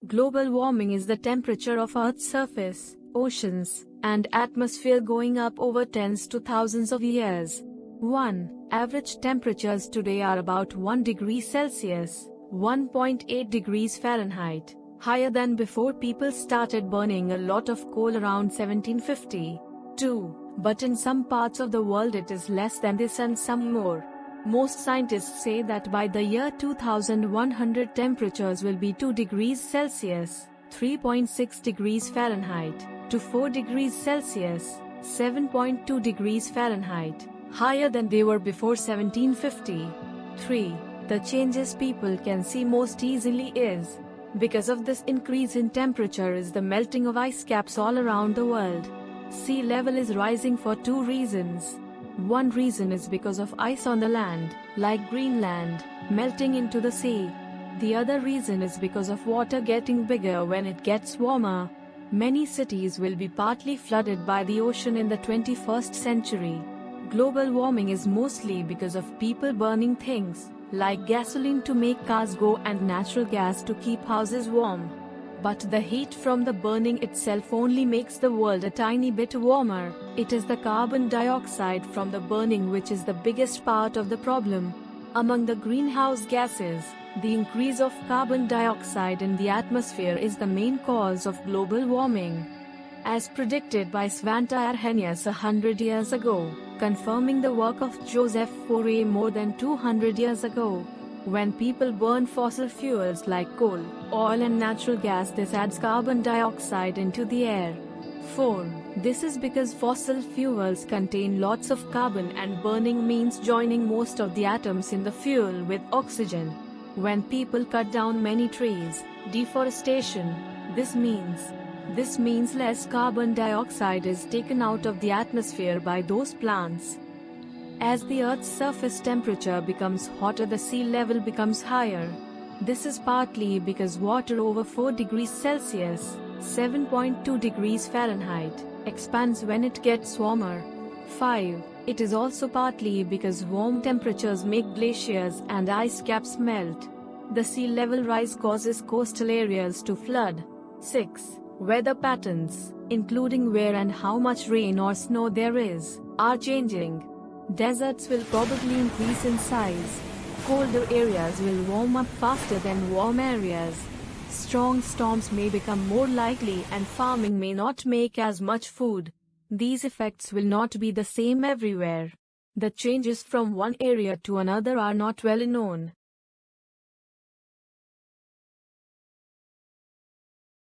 Global warming is the temperature of Earth's surface, oceans, and atmosphere going up over tens to thousands of years. 1. Average temperatures today are about 1 degree Celsius, 1.8 degrees Fahrenheit, higher than before people started burning a lot of coal around 1750. 2. But in some parts of the world it is less than this and some more. Most scientists say that by the year 2100 temperatures will be 2 degrees Celsius, 3.6 degrees Fahrenheit, to 4 degrees Celsius, 7.2 degrees Fahrenheit, higher than they were before 1750. 3. The changes people can see most easily is, because of this increase in temperature, is the melting of ice caps all around the world. Sea level is rising for two reasons. One reason is because of ice on the land, like Greenland, melting into the sea. The other reason is because of water getting bigger when it gets warmer. Many cities will be partly flooded by the ocean in the 21st century. Global warming is mostly because of people burning things, like gasoline to make cars go and natural gas to keep houses warm. But the heat from the burning itself only makes the world a tiny bit warmer. It is the carbon dioxide from the burning which is the biggest part of the problem. Among the greenhouse gases, the increase of carbon dioxide in the atmosphere is the main cause of global warming. As predicted by Svante Arrhenius 100 years ago, confirming the work of Joseph Fourier more than 200 years ago. When people burn fossil fuels like coal, oil and natural gas, this adds carbon dioxide into the air. 4. This is because fossil fuels contain lots of carbon and burning means joining most of the atoms in the fuel with oxygen. When people cut down many trees, deforestation, this means less carbon dioxide is taken out of the atmosphere by those plants. As the Earth's surface temperature becomes hotter, the sea level becomes higher. This is partly because water over 4 degrees Celsius, 7.2 degrees Fahrenheit, expands when it gets warmer. 5. It is also partly because warm temperatures make glaciers and ice caps melt. The sea level rise causes coastal areas to flood. 6. Weather patterns, including where and how much rain or snow there is, are changing. Deserts will probably increase in size. Colder areas will warm up faster than warm areas. Strong storms may become more likely and farming may not make as much food. These effects will not be the same everywhere. The changes from one area to another are not well known.